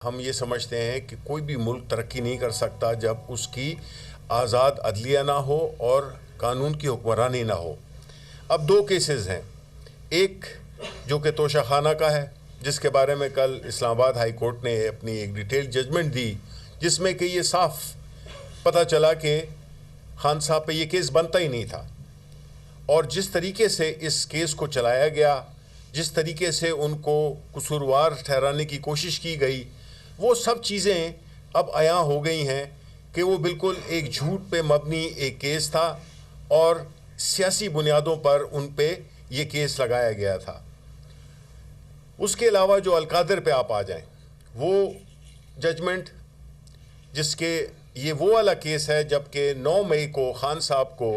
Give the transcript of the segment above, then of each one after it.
ہم یہ سمجھتے ہیں کہ کوئی بھی ملک ترقی نہیں کر سکتا جب اس کی آزاد عدلیہ نہ ہو اور قانون کی حکمرانی نہ ہو۔ اب دو کیسز ہیں، ایک جو کہ توشہ خانہ کا ہے، جس کے بارے میں کل اسلام آباد ہائی کورٹ نے اپنی ایک ڈیٹیل ججمنٹ دی، جس میں کہ یہ صاف پتہ چلا کہ خان صاحب پہ یہ کیس بنتا ہی نہیں تھا، اور جس طریقے سے اس کیس کو چلایا گیا، جس طریقے سے ان کو قصوروار ٹھہرانے کی کوشش کی گئی، وہ سب چیزیں اب عیاں ہو گئی ہیں کہ وہ بالکل ایک جھوٹ پہ مبنی ایک کیس تھا اور سیاسی بنیادوں پر ان پہ یہ کیس لگایا گیا تھا۔ اس کے علاوہ جو القادر پہ آپ آ جائیں، وہ ججمنٹ جس کے یہ وہ والا کیس ہے جب کہ 9 مئی کو خان صاحب کو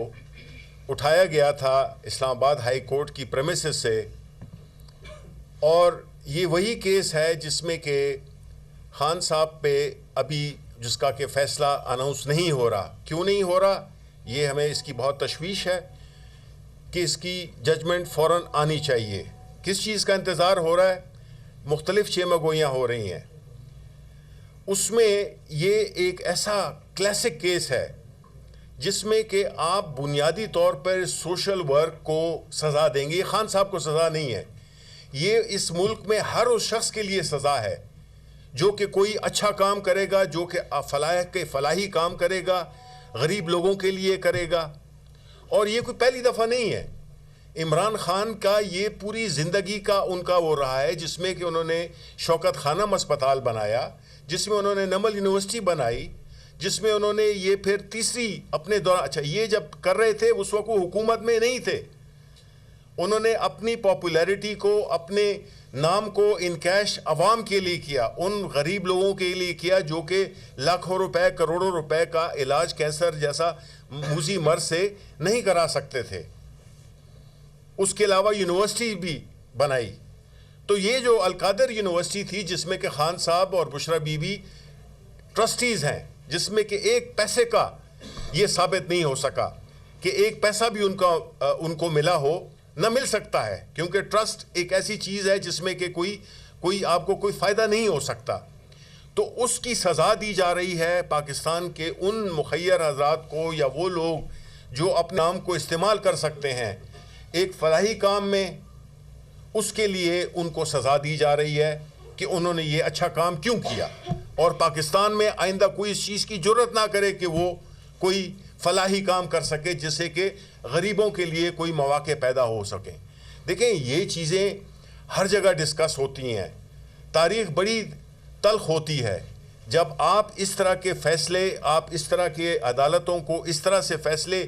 اٹھایا گیا تھا اسلام آباد ہائی کورٹ کی پریمیسز سے، اور یہ وہی کیس ہے جس میں کہ خان صاحب پہ ابھی جس کا کہ فیصلہ اناؤنس نہیں ہو رہا۔ کیوں نہیں ہو رہا؟ یہ ہمیں اس کی بہت تشویش ہے کہ اس کی ججمنٹ فوراً آنی چاہیے۔ کس چیز کا انتظار ہو رہا ہے؟ مختلف چیمہ گوئیاں ہو رہی ہیں۔ اس میں یہ ایک ایسا کلاسک کیس ہے جس میں کہ آپ بنیادی طور پر سوشل ورک کو سزا دیں گے۔ یہ خان صاحب کو سزا نہیں ہے، یہ اس ملک میں ہر اس شخص کے لیے سزا ہے جو کہ کوئی اچھا کام کرے گا، جو کہ فلاحی کام کرے گا، غریب لوگوں کے لیے کرے گا۔ اور یہ کوئی پہلی دفعہ نہیں ہے۔ عمران خان کا یہ پوری زندگی کا ان کا وہ رہا ہے، جس میں کہ انہوں نے شوکت خانم اسپتال بنایا، جس میں انہوں نے نمل یونیورسٹی بنائی، جس میں انہوں نے یہ پھر تیسری اپنے دوران، اچھا یہ جب کر رہے تھے اس وقت وہ حکومت میں نہیں تھے، انہوں نے اپنی پاپولیرٹی کو، اپنے نام کو انکیش عوام کے لیے کیا، ان غریب لوگوں کے لیے کیا جو کہ لاکھوں روپے، کروڑوں روپے کا علاج کینسر جیسا موذی مرض سے نہیں کرا سکتے تھے۔ اس کے علاوہ یونیورسٹی بھی بنائی۔ تو یہ جو القادر یونیورسٹی تھی جس میں کہ خان صاحب اور بشرا بی بی ٹرسٹیز ہیں، جس میں کہ ایک پیسے کا یہ ثابت نہیں ہو سکا کہ ایک پیسہ بھی ان کو ملا ہو، نہ مل سکتا ہے، کیونکہ ٹرسٹ ایک ایسی چیز ہے جس میں کہ کوئی آپ کو کوئی فائدہ نہیں ہو سکتا۔ تو اس کی سزا دی جا رہی ہے پاکستان کے ان مخیر حضرات کو، یا وہ لوگ جو اپنے نام کو استعمال کر سکتے ہیں ایک فلاحی کام میں، اس کے لیے ان کو سزا دی جا رہی ہے کہ انہوں نے یہ اچھا کام کیوں کیا، اور پاکستان میں آئندہ کوئی اس چیز کی جرت نہ کرے کہ وہ کوئی فلاحی کام کر سکے جس سے کہ غریبوں کے لیے کوئی مواقع پیدا ہو سکیں۔ دیکھیں یہ چیزیں ہر جگہ ڈسکس ہوتی ہیں، تاریخ بڑی تلخ ہوتی ہے جب آپ اس طرح کے فیصلے، آپ اس طرح کے عدالتوں کو اس طرح سے فیصلے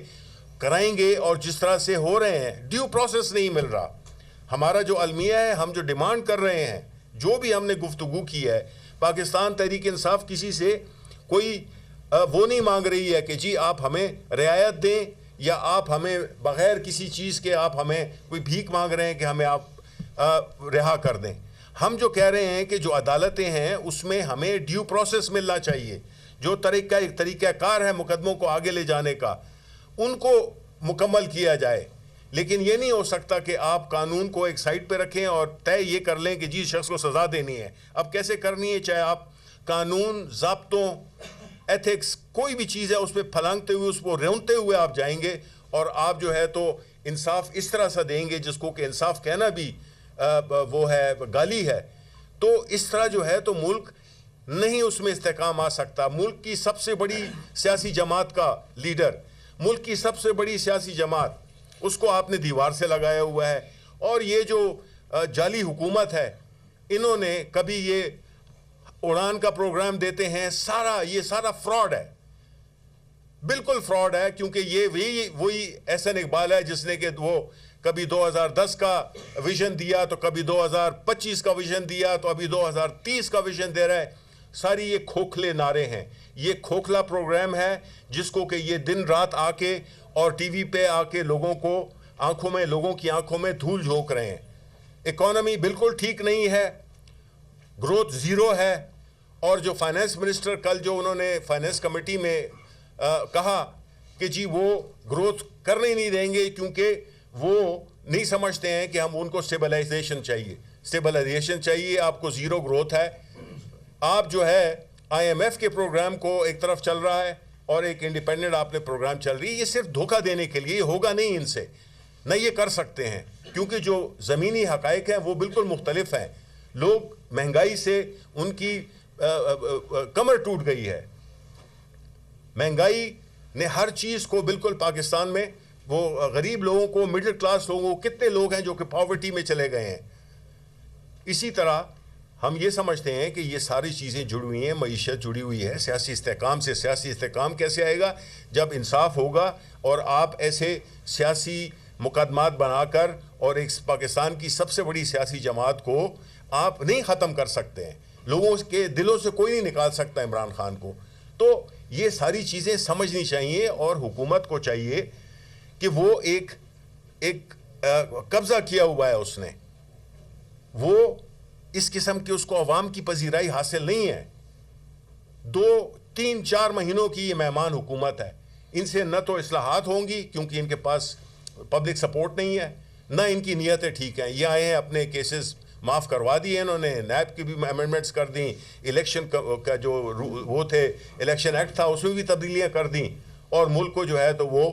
کرائیں گے، اور جس طرح سے ہو رہے ہیں، ڈیو پروسیس نہیں مل رہا۔ ہمارا جو المیہ ہے، ہم جو ڈیمانڈ کر رہے ہیں، جو بھی ہم نے گفتگو کی ہے، پاکستان تحریک انصاف کسی سے کوئی وہ نہیں مانگ رہی ہے کہ جی آپ ہمیں رعایت دیں، یا آپ ہمیں بغیر کسی چیز کے آپ ہمیں کوئی بھیک مانگ رہے ہیں کہ ہمیں آپ رہا کر دیں۔ ہم جو کہہ رہے ہیں کہ جو عدالتیں ہیں اس میں ہمیں ڈیو پروسیس ملنا چاہیے، جو طریقہ کار ہے مقدموں کو آگے لے جانے کا، ان کو مکمل کیا جائے۔ لیکن یہ نہیں ہو سکتا کہ آپ قانون کو ایک سائڈ پہ رکھیں اور طے یہ کر لیں کہ جی شخص کو سزا دینی ہے۔ اب کیسے کرنی ہے؟ چاہے آپ قانون، ضابطوں، ایتھکس، کوئی بھی چیز ہے اس پہ پھلانگتے ہوئے، اس کو رونتے ہوئے آپ جائیں گے، اور آپ جو ہے تو انصاف اس طرح سے دیں گے جس کو کہ انصاف کہنا بھی وہ ہے، گالی ہے۔ تو اس طرح جو ہے تو ملک نہیں اس میں استحکام آ سکتا۔ ملک کی سب سے بڑی سیاسی جماعت کا لیڈر، ملک کی سب سے بڑی سیاسی جماعت، اس کو آپ نے دیوار سے لگایا ہوا ہے۔ اور یہ جو جعلی حکومت ہے، انہوں نے کبھی یہ اڑان کا پروگرام دیتے ہیں، یہ سارا فراڈ ہے، بالکل فراڈ ہے، کیونکہ یہ وہی احسن اقبال ہے جس نے کہ وہ کبھی 2010 کا ویژن دیا، تو کبھی 2025 کا ویژن دیا، تو ابھی 2030 کا ویژن دے رہا ہے۔ ساری یہ کھوکھلے نعرے ہیں، یہ کھوکھلا پروگرام ہے جس کو کہ یہ دن رات آ کے اور ٹی وی پہ آ کے لوگوں کی آنکھوں میں دھول جھونک رہے ہیں۔ اکانومی بالکل ٹھیک نہیں ہے، گروتھ زیرو ہے، اور جو فائنانس منسٹر کل جو انہوں نے فائنانس کمیٹی میں کہا کہ جی وہ گروتھ کرنے نہیں دیں گے کیونکہ وہ نہیں سمجھتے ہیں کہ ہم ان کو سٹیبلائزیشن چاہیے۔ آپ کو زیرو گروتھ ہے، آپ جو ہے IMF کے پروگرام کو ایک طرف چل رہا ہے اور ایک انڈیپینڈنٹ آپ نے پروگرام چل رہی ہے. یہ صرف دھوکہ دینے کے لیے، یہ ہوگا نہیں ان سے، نہ یہ کر سکتے ہیں، کیونکہ جو زمینی حقائق ہیں وہ بالکل مختلف ہیں. لوگ مہنگائی سے ان کی کمر ٹوٹ گئی ہے. مہنگائی نے ہر چیز کو بالکل پاکستان میں، وہ غریب لوگوں کو، مڈل کلاس لوگوں کو، کتنے لوگ ہیں جو کہ پاورٹی میں چلے گئے ہیں. اسی طرح ہم یہ سمجھتے ہیں کہ یہ ساری چیزیں جڑی ہوئی ہیں، معیشت جڑی ہوئی ہے سیاسی استحکام سے. سیاسی استحکام کیسے آئے گا؟ جب انصاف ہوگا اور آپ ایسے سیاسی مقدمات بنا کر، اور ایک پاکستان کی سب سے بڑی سیاسی جماعت کو آپ نہیں ختم کر سکتے ہیں. لوگوں کے دلوں سے کوئی نہیں نکال سکتا عمران خان کو. تو یہ ساری چیزیں سمجھنی چاہیے، اور حکومت کو چاہیے کہ وہ ایک قبضہ کیا ہوا ہے اس نے، وہ اس قسم کے اس کو عوام کی پذیرائی حاصل نہیں ہے. 2-3-4 مہینوں کی یہ مہمان حکومت ہے. ان سے نہ تو اصلاحات ہوں گی کیونکہ ان کے پاس پبلک سپورٹ نہیں ہے، نہ ان کی نیتیں ٹھیک ہیں. یہ آئے ہیں اپنے کیسز معاف کروا دیے انہوں نے، نیب کی بھی امینڈمنٹس کر دیں، الیکشن کا جو وہ تھے الیکشن ایکٹ تھا اس میں بھی تبدیلیاں کر دیں، اور ملک کو جو ہے تو وہ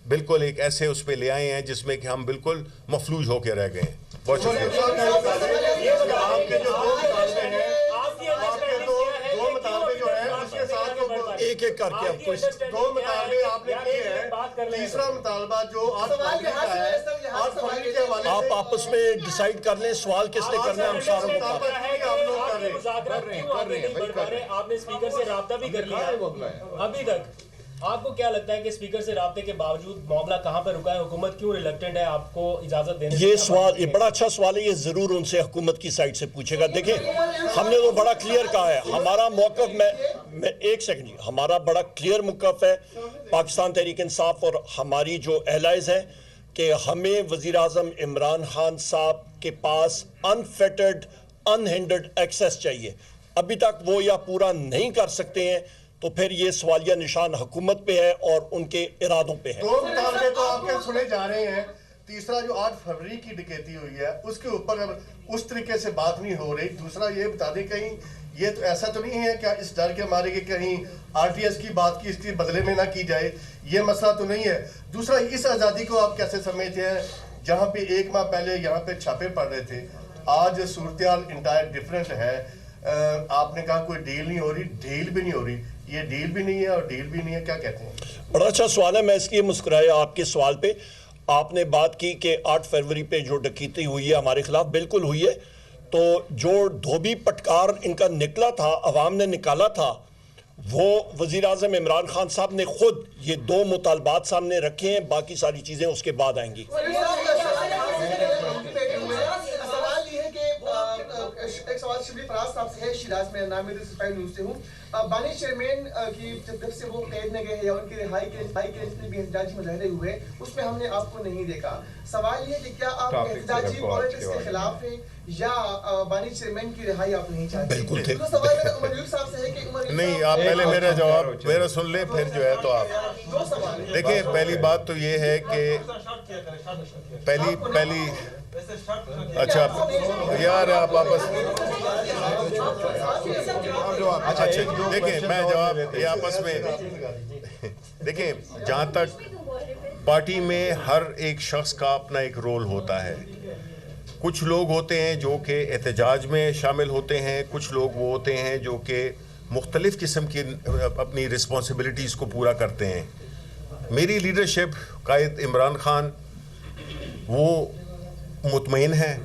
بالکل ایک ایسے اس پہ لے آئے ہیں جس میں کہ ہم بالکل مفلوج ہو کے رہ گئے ہیں. بہت ایک ایک کر کے اب کوئی 2 مطالبے آپ نے کیے ہیں. تیسرا مطالبہ جو 8 فروری کا ہے، 8 فروری کے حوالے سے آپ آپس میں ڈیسائیڈ کر لیں سوال کس نے کرنا ہے. ہم ساروں کو آپ نے اسپیکر سے رابطہ بھی کر لیا ابھی تک. آپ کو کیا لگتا ہے کہ اسپیکر سے رابطے کے باوجود معاملہ کہاں پر رکا ہے؟ حکومت کیوں ریلیکٹنٹ ہے آپ کو اجازت دینے؟ یہ سوال، یہ بڑا اچھا سوال ہے، یہ ضرور ان سے حکومت کی سائٹ سے پوچھے گا. دیکھیں ہم نے تو بڑا کلیئر کہا ہے ہمارا موقف. میں ایک سیکنڈ، ہمارا بڑا کلیئر موقف ہے پاکستان تحریک انصاف اور ہماری جو الائز ہیں کہ ہمیں وزیر اعظم عمران خان صاحب کے پاس انفیٹرڈ انہنڈرڈ ایکسیس چاہیے. ابھی تک وہ یا پورا نہیں کر سکتے ہیں تو پھر یہ سوالیہ نشان حکومت پہ ہے اور ان کے ارادوں پہ ہے. 2 مطالبے تو آپ کے سنے جا رہے ہیں. تیسرا جو 8 فروری کی ڈکیتی ہوئی ہے اس کے اوپر اس طریقے سے بات نہیں ہو رہی. دوسرا یہ بتا دیں کہیں یہ تو ایسا تو نہیں ہے کہ اس ڈر کے مارے کہ کہیں RTS کی بات کی اس کے بدلے میں نہ کی جائے، یہ مسئلہ تو نہیں ہے. دوسرا اس آزادی کو آپ کیسے سمجھتے ہیں جہاں پہ 1 ماہ پہلے یہاں پہ چھاپے پڑ رہے تھے، آج صورتحال انٹائر ڈیفرنٹ ہے. آپ نے کہا کوئی ڈیل نہیں ہو رہی، ڈیل بھی نہیں ہو رہی. یہ ڈیل بھی نہیں ہے اور ڈیل بھی نہیں ہے، کیا کہتے ہیں؟ بڑا اچھا سوال ہے. میں اس لیے مسکرایا آپ کے سوال پہ. آپ نے بات کی کہ 8 فروری پہ جو ڈکیتی ہوئی ہے ہمارے خلاف، بالکل ہوئی ہے. تو جو دھوبی پٹکار ان کا نکلا تھا، عوام نے نکالا تھا، وہ وزیر اعظم عمران خان صاحب نے خود یہ 2 مطالبات سامنے رکھے ہیں. باقی ساری چیزیں اس کے بعد آئیں گی. ایک سوال شبلی فراز صاحب سے ہے، شیراز میں، نام میں سپاہی نیوز سے ہوں. بانی چیئرمین کی جب سے وہ قید میں گئے ہیں یا ان کی رہائی کے جتنے بھی احتجاجی مظاہرے ہوئے اس میں ہم نے آپ کو نہیں دیکھا. سوال یہ کہ کیا آپ احتجاجی پالیٹکس کے خلاف ہیں یا بانی چیئرمین کی رہائی آپ نہیں چاہتے؟ بالکل تھے. سوال میرا عمر یوسف صاحب سے ہے کہ عمر نہیں، آپ پہلے میرا جواب میرا سن لیں پھر جو ہے تو آپ 2 سوال دیکھیں. پہلی بات تو یہ ہے کہ پہلی اچھا یار آپ واپس اچھا دیکھیں میں جواب یہ آپس میں دیکھیں. جہاں تک پارٹی میں ہر ایک شخص کا اپنا ایک رول ہوتا ہے. کچھ لوگ ہوتے ہیں جو کہ احتجاج میں شامل ہوتے ہیں، کچھ لوگ وہ ہوتے ہیں جو کہ مختلف قسم کی اپنی رسپانسبلٹیز کو پورا کرتے ہیں. میری لیڈرشپ، قائد عمران خان وہ مطمئن ہے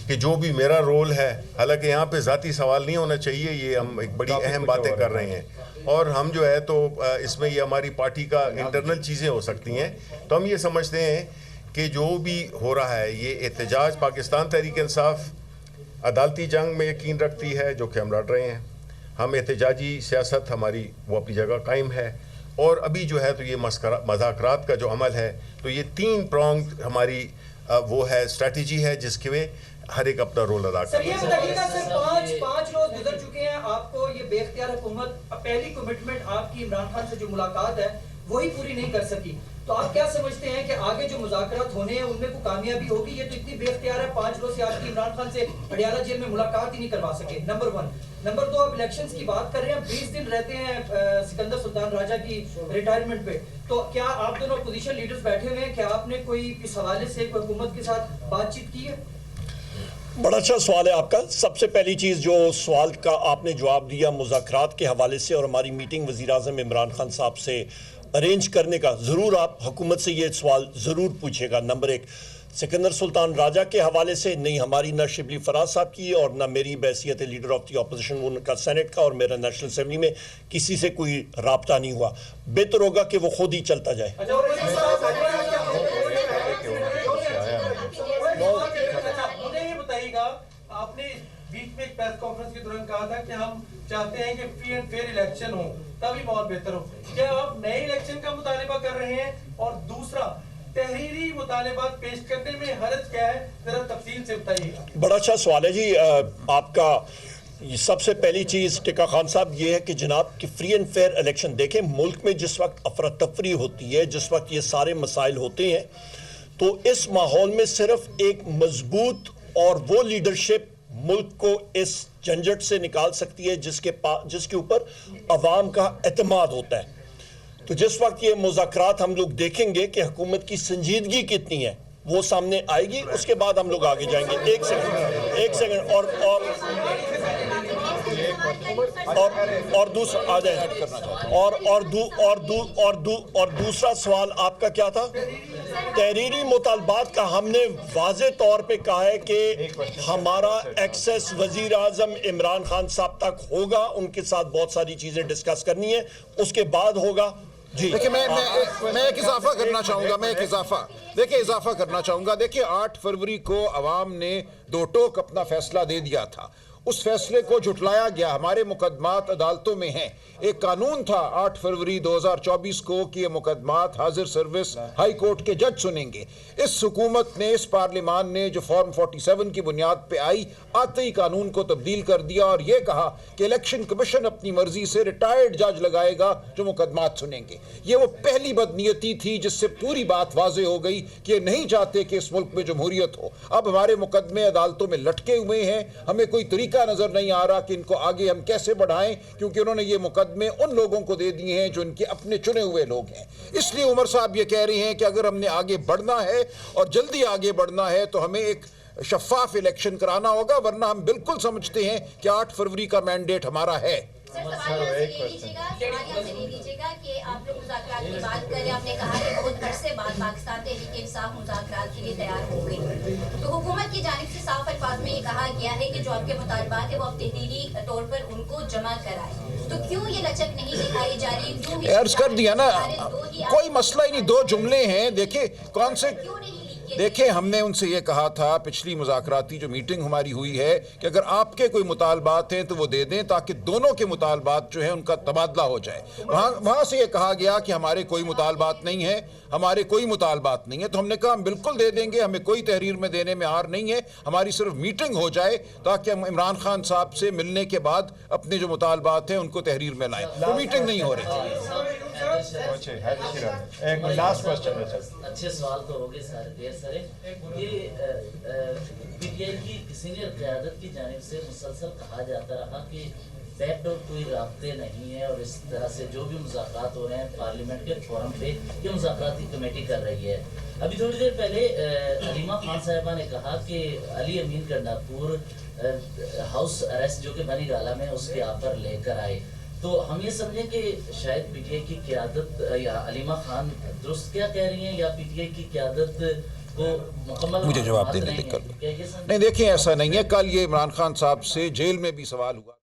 کہ جو بھی میرا رول ہے، حالانکہ یہاں پہ ذاتی سوال نہیں ہونا چاہیے، یہ ہم ایک بڑی اہم باتیں کر رہے ہیں اور ہم جو ہے تو اس میں یہ ہماری پارٹی کا انٹرنل چیزیں ہو سکتی ہیں. تو ہم یہ سمجھتے ہیں کہ جو بھی ہو رہا ہے یہ احتجاج، پاکستان تحریک انصاف عدالتی جنگ میں یقین رکھتی ہے جو کہ ہم لڑ رہے ہیں. ہم احتجاجی سیاست ہماری وہ اپنی جگہ قائم ہے، اور ابھی جو ہے تو یہ مذاکرات کا جو عمل ہے تو یہ 3 پرونگ ہماری وہ ہے اسٹریٹجی ہے جس کے میں ہر ایک اپنا رول ادا کرتا ہے. سر یہ بتائیے گا سر 5 روز گزر چکے ہیں، آپ کو یہ بے اختیار حکومت پہلی کمٹمنٹ آپ کی عمران خان سے جو ملاقات ہے وہی پوری نہیں کر سکی. تو آپ کیا سمجھتے ہیں کہ آگے جو مذاکرات ہونے ہیں ان میں کوئی کامیابی ہوگی؟ یہ تو اتنی بے اختیار ہے 5 روز سے آج کی عمران خان سے اڈیالہ جیل میں ملاقات ہی نہیں کروا سکے. نمبر 1. نمبر 2, آپ الیکشنز کی بات کر رہے ہیں, 20 دن رہتے ہیں سکندر سلطان راجہ کی ریٹائرمنٹ پہ. تو کیا آپ دونوں اپوزیشن لیڈرز بیٹھے ہوئے ہیں, کیا آپ نے کوئی اس حوالے سے کوئی حکومت کے ساتھ بات چیت کی ہے؟ بڑا اچھا سوال ہے آپ کا. سب سے پہلی چیز جو سوال کا آپ نے جواب دیا مذاکرات کے حوالے سے اور ہماری میٹنگ وزیر اعظم عمران خان صاحب سے ارینج کرنے کا, ضرور آپ حکومت سے یہ سوال ضرور پوچھے گا. نمبر 1, سکندر سلطان راجہ کے حوالے سے نہیں ہماری نہ شبلی فراز صاحب کی اور نہ میری بحیثیت لیڈر آف دی اپوزیشن ان کا سینٹ کا اور میرا نیشنل اسمبلی میں کسی سے کوئی رابطہ نہیں ہوا. بہتر ہوگا کہ وہ خود ہی چلتا جائے. مجھے یہ بتائیے گا, آپ نے بیچ میں ایک پریس کانفرنس کے دوران کہا تھا کہ ہم چاہتے ہیں کہ فری اینڈ فیئر الیکشن ہو تبھی ماحول بہتر ہو. کیا آپ نئے الیکشن کا مطالبہ کر رہے ہیں؟ اور دوسرا, تحریری مطالبات پیش کرنے میں حرج کیا ہے, ذرا تفصیل سے بتائیے گا. بڑا اچھا سوال ہے جی آپ کا. سب سے پہلی چیز ٹکا خان صاحب یہ ہے کہ جناب کہ فری اینڈ فیئر الیکشن دیکھیں, ملک میں جس وقت افراتفری ہوتی ہے, جس وقت یہ سارے مسائل ہوتے ہیں, تو اس ماحول میں صرف ایک مضبوط اور وہ لیڈرشپ ملک کو اس جھنجھٹ سے نکال سکتی ہے جس کے اوپر عوام کا اعتماد ہوتا ہے. تو جس وقت یہ مذاکرات ہم لوگ دیکھیں گے کہ حکومت کی سنجیدگی کتنی ہے وہ سامنے آئے گی, اس کے بعد ہم لوگ آگے جائیں گے. ایک سیکنڈ اور دوسرا آ جائیں اور دوسرا سوال آپ کا کیا تھا؟ تحریری مطالبات کا ہم نے واضح طور پہ کہا ہے کہ ہمارا ایکسیس وزیر اعظم عمران خان صاحب تک ہوگا, ان کے ساتھ بہت ساری چیزیں ڈسکس کرنی ہے, اس کے بعد ہوگا. جی دیکھیں میں ایک اضافہ کرنا چاہوں گا. دیکھیں 8 فروری کو عوام نے 2 ٹوک اپنا فیصلہ دے دیا تھا. اس فیصلے کو جھٹلایا گیا. ہمارے مقدمات عدالتوں میں ہیں. ایک قانون تھا 8 فروری 2024 کو کہ یہ مقدمات حاضر سروس ہائی کورٹ کے جج سنیں گے. اس حکومت نے, اس پارلیمان نے جو فارم 47 کی بنیاد پہ آئی, آتے ہی قانون کو تبدیل کر دیا اور یہ کہا کہ الیکشن کمیشن اپنی مرضی سے ریٹائرڈ جج لگائے گا جو مقدمات سنیں گے. یہ وہ پہلی بدنیتی تھی جس سے پوری بات واضح ہو گئی کہ یہ نہیں چاہتے کہ اس ملک میں جمہوریت ہو. اب ہمارے مقدمے عدالتوں میں لٹکے ہوئے ہیں. ہمیں کوئی طریقہ نظر نہیں آ رہا کہ ان کو آگے ہم کیسے بڑھائیں, کیونکہ انہوں نے یہ مقدمے ان لوگوں کو دے دیے ہیں جو ان کے اپنے چنے ہوئے لوگ ہیں. اس لیے عمر صاحب یہ کہہ رہے ہیں کہ اگر ہم نے آگے بڑھنا ہے اور جلدی آگے بڑھنا ہے تو ہمیں ایک شفاف الیکشن کرانا ہوگا, ورنہ ہم بالکل سمجھتے ہیں کہ 8 فروری کا مینڈیٹ ہمارا ہے. سوال لے لیجیے گا کہ آپ لوگ مذاکرات کی بات کریں. آپ نے کہا کہ بہت عرصے بعد پاکستان تحریک انصاف مذاکرات کے لیے تیار ہو گئی, تو حکومت کی جانب سے صاف الفاظ میں یہ کہا گیا ہے کہ جو آپ کے مطالبات ہیں وہ آپ تحریری طور پر ان کو جمع کرائیں. تو کیوں یہ لچک نہیں دکھائی جا رہی؟ عرض کر دیا نا, کوئی مسئلہ ہی نہیں, 2 جملے ہیں. دیکھیں ہم نے ان سے یہ کہا تھا پچھلی مذاکراتی جو میٹنگ ہماری ہوئی ہے کہ اگر آپ کے کوئی مطالبات ہیں تو وہ دے دیں تاکہ دونوں کے مطالبات جو ہیں ان کا تبادلہ ہو جائے. وہاں سے یہ کہا گیا کہ ہمارے کوئی مطالبات نہیں ہیں, تو ہم نے کہا ہم بالکل دے دیں گے, ہمیں کوئی تحریر میں دینے میں آر نہیں ہے, ہماری صرف میٹنگ ہو جائے تاکہ ہم عمران خان صاحب سے ملنے کے بعد اپنے جو مطالبات ہیں ان کو تحریر میں لائیں. وہ میٹنگ نہیں ہو رہی تھی. اچھے سوال تو ہو گئے ڈھیر سارے. یہ پی ٹی آئی کی سینئر قیادت کی جانب سے مسلسل کہا جاتا رہا کہ بیک ڈور کوئی رابطے نہیں ہے اور اس طرح سے جو بھی مذاکرات ہو رہے ہیں پارلیمنٹ کے فورم پہ یہ مذاکراتی کمیٹی کر رہی ہے. ابھی تھوڑی دیر پہلے علیمہ خان صاحبہ نے کہا کہ علی امین کرناپور ہاؤس اریسٹ جو کہ بنی گالہ میں اس کے آفر لے کر آئے. تو ہم یہ سمجھیں کہ شاید پی ٹی آئی کی قیادت یا علیمہ خان درست کیا کہہ رہی ہیں یا پی ٹی آئی کی قیادت کو مکمل مجھے جواب دینے دے کر نہیں. دیکھیں ایسا نہیں ہے. کل یہ عمران خان صاحب سے جیل میں بھی سوال ہوا.